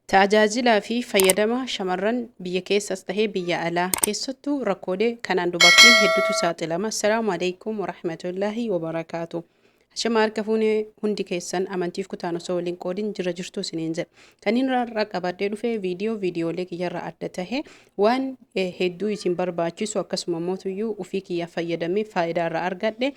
Tajaajilaa fi fayyadama shamarran biyya keessas tahee biyya alaa keessattuu rakkoolee kanaan dubartiin hedduutu saaxilama. Assalaamu alaikum warahmatullaahi wabarakaatu. Shama harka fuunee hundi keessan amantiif kutaan osoo waliin qoodin jira jirtu isiniin jedha. Kan inni irraa qabadhee dhufe viidiyoolee kiyyarraa adda tahe waan hedduu isin barbaachisu akkasuma mootuyyuu ufii kiyya fayyadamee faayidaa irraa argadhe.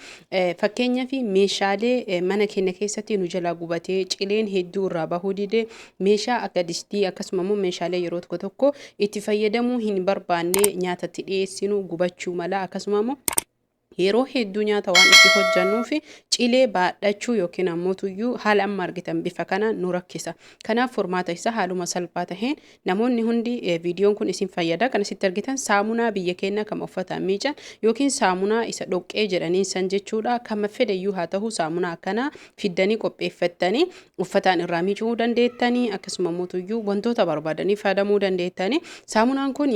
Fakkeenyaaf meeshaalee mana keenya keessatti nu jalaa gubatee cileen hedduu irraa bahuu dide meeshaa akka distii akkasuma immoo meeshaalee yeroo tokko tokko itti fayyadamuu hin barbaanne nyaatatti dhiyeessinu gubachuu mala akkasuma immoo yeroo hedduu nyaata waan itti hojjannuu fi cilee baadhachuu yookiin ammoo haala amma argitan bifa kana nu rakkisa. Kanaaf furmaata isaa haaluma salphaa taheen namoonni hundi viidiyoon kun isin fayyada. Kan asitti argitan saamunaa biyya keenya kan uffataan miican yookiin saamunaa isa dhoqqee jedhanii san jechuudha. Kan fedhayyuu haa ta'u saamunaa akkana fiddanii qopheeffattanii uffataan irraa miicuu dandeettanii akkasuma ammoo wantoota barbaadanii fayyadamuu dandeettanii. Saamunaan kun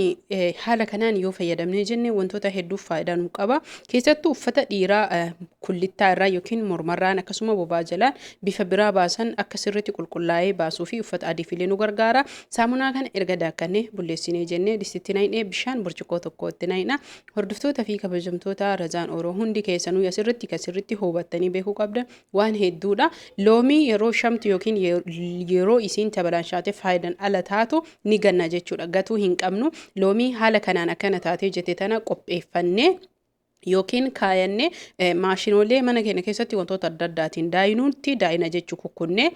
haala kanaan yoo fayyadamne jenne wantoota hedduuf faayidaa nu qaba. Keessattuu uffata dhiiraa kullittaa irraa yookiin mormarraan akkasuma bobaa jalaan bifa biraa baasan akka sirriitti qulqullaa'ee baasuu fi uffata adiifillee nu gargaara. Saamunaa kana erga daakkannee bulleessinee jennee distitti naqnee bishaan burcuqqoo tokkotti naqna. Hordoftoota fi kabajamtoota Razaan Oroo hundi keessanuu asirratti hubattanii beekuu qabda waan hedduudha. Loomii yeroo shamtu yookiin yeroo isiin tabalaanshaatee faayidaan ala taatu ni ganna jechuudha. Gatuu hin qabnu. Loomii haala kanaan akkana taatee jette tana qopheeffannee yookiin kaayannee maashinoollee mana keenya keessatti wantoota adda addaatiin daayina jechuu kukkunnee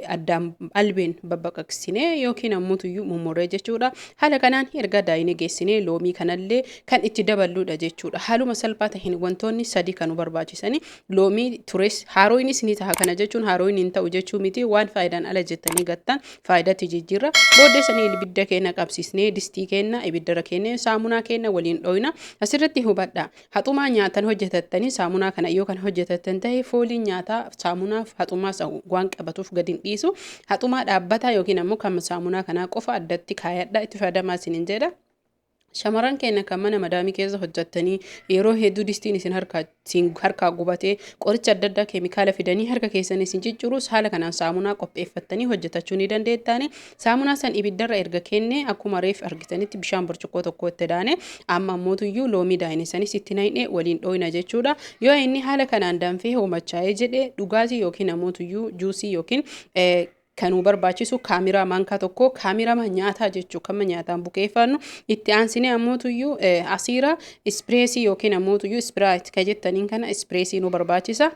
addaan albeen babbaqaqsinee yookiin ammoo mummurree jechuudha. Haala kanaan erga daayinee geessinee loomii kanallee kan itti daballuudha jechuudha. Haaluma salphaa taheen wantoonni sadii kan nu barbaachisanii loomii tures haarooyinis ni taha. Kana jechuun haarooyin hin ta'u jechuu miti waan faayidaan ala jettanii gattan faayidaatti jijjiirra. Booddeessanii ibidda keenya qabsiisnee distii keenya ibiddarra keenya saamunaa keenya waliin dhoyna asirratti hubadha. Haxumaa nyaatan hojjetattanii saamunaa kana yoo kan hojjetattan ta'e fooliin nyaataa saamunaaf haxumaa waan qabatuuf gadi hin dhiisu. Haxumaa dhaabbataa yookiin ammoo kan saamunaa kanaa qofa addatti kaayadhaa itti fayyadamaa isiniin jedha. Shamarran keenya kan mana madaamii keessa hojjettanii yeroo hedduu distiin isin harkaa gubatee qoricha adda addaa keemikaala fidanii harka keessan isin ciccirus haala kanaan saamunaa qopheeffattanii hojjetachuu ni dandeettani. Saamunaa san ibiddarra erga kenne akkuma reef argitanitti bishaan burcuqqoo tokko itti daane amma ammoo loomii daayinisanis itti naqnee waliin dhoyna jechuudha. Yoo inni haala kanaan danfee hoomachaa'ee jedhe dhugaatii yookiin ammoo juusii yookiin kan barbaachisu kaamiraa maankaa tokko kaamiraa nyaataa jechuu kan nyaataan bukeeffannu itti aansinee ammoo asiira ispreesii yookiin ammoo ispiraayit kan jettaniin kana ispreesii nu barbaachisa.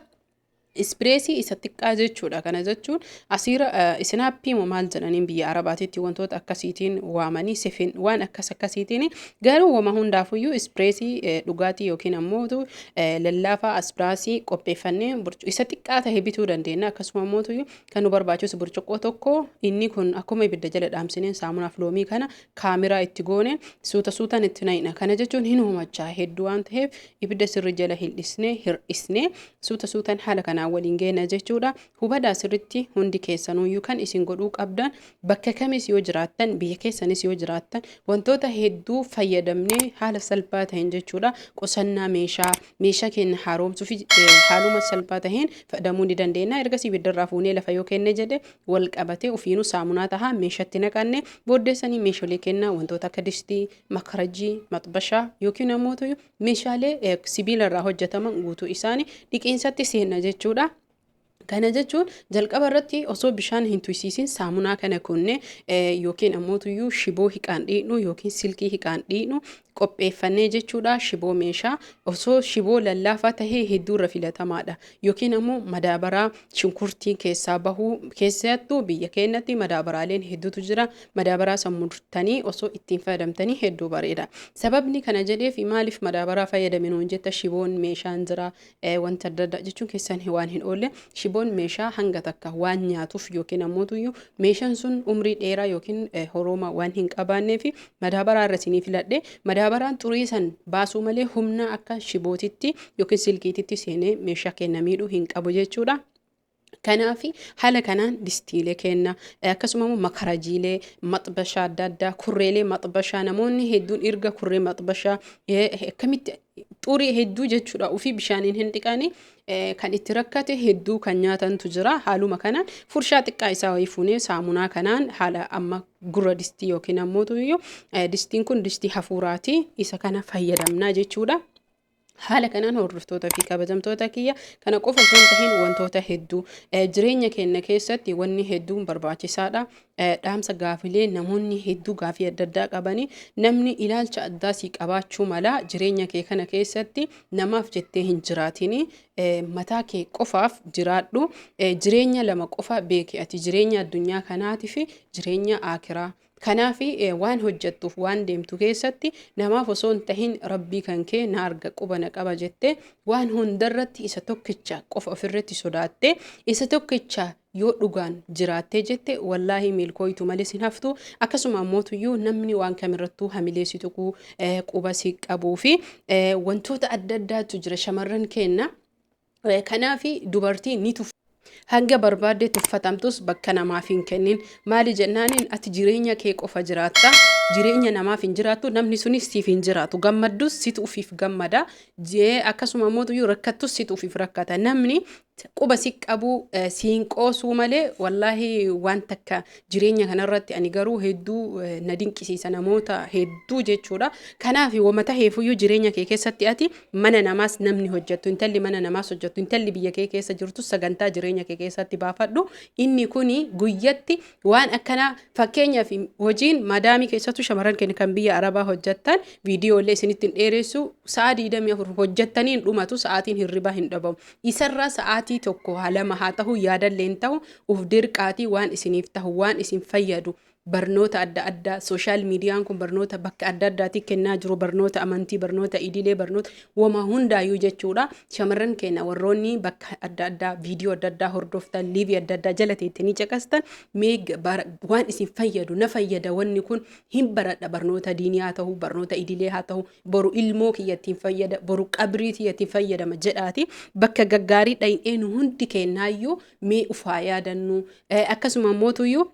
Ispreesii isa xiqqaa jechuudha. Kana jechuun asiira isnaappii maal jedhaniin biyya Arabaatitti wantoota akkasiitiin waamanii sefin waan akkasiitiin garuu wama hundaafuyyuu ispreesii dhugaatii yookiin ammoo lallaafaa ispreesii qopheeffannee isa xiqqaa ta'e bituu dandeenya. Akkasuma ammoo kan nu barbaachisu burcuqqoo tokko inni kun akkuma ibidda jala dhaamsineen saamunaaf loomii kana kaamiraa itti goone suutaan itti naqna. Kana jechuun hin hoomachaa hedduu waan ta'eef ibidda sirri jala hir'isnee suutaan haala kana waliin geena jechuudha. Hubadhaa sirriitti hundi keessanuyyuu kan isin godhuu qabdan bakka kamis yoo jiraattan biyya keessanis yoo jiraattan wantoota hedduu fayyadamnee haala salphaa taheen jechuudha. Qusannaa meeshaa keenya haaromsuuf haaluma salphaa taheen fayyadamuu ni dandeenya. Ergasii ibiddarraa fuunee lafa yoo kenne jedhe wal qabatee ofiinuu saamunaa tahaa meeshatti naqannee booddeessanii meeshaalee kennaa wantoota akka distii, makarajii, maxbashaa yookiin ammoo meeshaalee sibiilarraa hojjetaman guutuu isaanii dhiqiinsatti seenna jechuudha. Kana jechuun jalqaba irratti osoo bishaan hin tuysiisin saamunaa kana kunne yookiin ammoo shiboo hiqaan dhiidhu yookiin silkii hiqaan dhiidhu qopheeffannee jechuudha. Shiboo meeshaa osoo shiboo lallaafaa tahee hedduurra filatamaadha. Yookiin ammoo madaabaraa shunkurtii keessaa bahuu keessattuu biyya keenyatti madaabaraaleen hedduutu jira. Madaabaraa sammurtanii osoo ittiin fayyadamtanii hedduu bareeda. Sababni kana jedheef maaliif madaabaraa fayyadaminu jetta shiboon meeshaan jira wanta adda addaa jechuun keessan waan hin oolle shiboon meeshaa hanga takka waan nyaatuuf yookiin ammoo meeshaan sun umrii dheeraa yookiin horooma waan hin qabaanneef madaabaraa irra isinii filadhe. Madaabaraan xurii san baasuu malee humna akka shibootitti yookiin silkiititti seenee meeshaa kenna miidhuu hin qabu jechuudha. Kanaafi haala kanaan distiilee kenna akkasuma makarajiilee maxbashaa adda addaa kurreelee maxbashaa namoonni hedduun erga kurree maxbashaa akkamitti xurii hedduu jechuudha ofii bishaaniin hin dhiqanii kan itti rakkate hedduu kan nyaatantu jira. Haaluma kanaan furshaa xiqqaa isaa wayii fuunee saamunaa kanaan haala amma gurra distii yookiin ammoo distiin kun distii hafuuraati isa kana fayyadamnaa jechuudha. Haala kanaan hordoftoota fi kabajamtoota kiyya kana qofa osoo hin tahin wantoota hedduu jireenya keenya keessatti wanni hedduun barbaachisaadha. Dhaamsa gaafilee namoonni hedduu gaafii adda addaa qabanii namni ilaalcha addaa sii qabaachuu mala jireenya kee kana keessatti namaaf jettee hin jiraatini mataa kee qofaaf jiraadhu. Jireenya lama qofa beeki ati jireenya addunyaa kanaatii fi jireenya aakiraa. Kanaafi waan hojjettuuf waan deemtu keessatti namaaf osoo hin tahin rabbii kan kee na arga quba na qaba jettee waan hundarratti isa tokkicha qofa ofirratti sodaattee isa tokkicha yoo dhugaan jiraattee jette wallaahi milkooytu malee sin haftu. Akkasuma ammootuyyuu namni waan kamirrattuu hamilee si tuquu quba si qabuu fi wantoota adda addaatu jira shamarran keenya. Kanaafi dubartii ni tuffa. Hanga barbaadde tuffatamtus bakka namaaf hin kennin. Maali jennaaniin ati jireenya kee qofa jiraatta. Jireenya namaaf hin jiraattu namni sunis siif hin jiraatu. Gammaddus situ ufiif gammada. Akkasuma ammootuyyuu rakkattus situ ufiif rakkata. Namni quba si qabu siin qoosuu malee wallaahi waan takka jireenya kanarratti ani garuu hedduu na dinqisiisa namoota hedduu jechuudha. Kanaaf wamata heefuyyuu jireenya kee keessatti ati mana namaas namni hojjettu intalli mana namaas hojjettu intalli biyya kee keessa jirtu sagantaa jireenya kee keessatti baafadhu. Inni kuni guyyatti waan akkana fakkeenyaaf hojiin madaamii keessattuu shamarran keenya kan biyya arabaa hojjettan viidiyoolee isinitti hin dheeressu sa'a 24 hojjettaniin dhumatu sa'aatiin hirribaa hin dhabamu. Isarraa sa'aatii tokko halama haa ta'u yaadallee hin ta'u uf dirqaatii waan isiniif ta'u waan isin fayyadu. Barnoota adda addaa sooshaal miidiyaan kun barnoota bakka adda addaatti kennaa jiru barnoota amantii barnoota idilee barnoota wama hundaayyuu jechuudha. Shamarran keenya warroonni bakka adda addaa viidiyoo adda addaa hordoftan liivii adda addaa jala teettanii caqastan waan isin fayyadu na fayyada wanni kun hin baradha barnoota diinii haa ta'u barnoota idilee haa ta'u boru ilmoo kiyyattiin fayyada boru qabrii kiyyattiin fayyadama jedhaati bakka gaggaarii dhayineen hundi kennaayyuu mee ufaa yaadannu akkasuma mootuyyuu.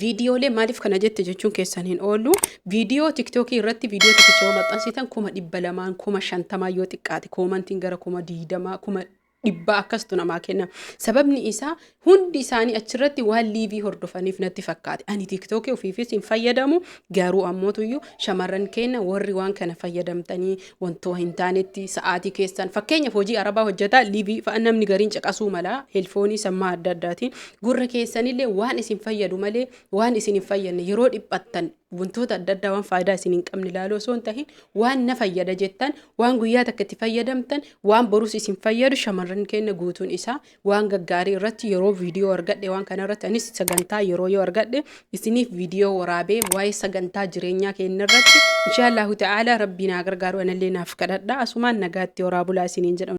Viidiyoolee maaliif kana jette jechuun keessan hin oolu viidiyoo tiktookii irratti viidiyoo tokkicha maxxansitan 200 250 yoo xiqqaate koomantiin gara 20 dhibba akkastu namaa kenna. Sababni isaa hundi isaanii achirratti waan liivii hordofaniif natti fakkaate. Ani tiktookii ofiifis hin fayyadamu garuu ammootuyyuu shamarran keenya warri waan kana fayyadamtanii wantoo hin taanetti sa'aatii keessan fakkeenyaaf hojii arabaa hojjetaa liivii fa'a namni gariin caqasuu mala heelfoonii sammaa adda addaatiin gurra keessanillee waan isin fayyadu malee waan isin hin fayyadne yeroo dhiphattan wantoota adda addaa waan faayidaa isin hin qabne ilaaluu osoo hin tahin waan na fayyada jettan waan guyyaa takka itti fayyadamtan waan borus isin fayyadu shamarran keenya guutuun isaa waan gaggaarii irratti yeroo viidiyoo argadhe waan kana irratti anis sagantaa yeroo yoo argadhe isiniif viidiyoo waraabee waa'ee sagantaa jireenyaa keenya irratti inshaallahu ta'ala rabbiin haa gargaaru anallee naaf kadhadha asumaan nagaatti waraabulaa isiniin jedhamu.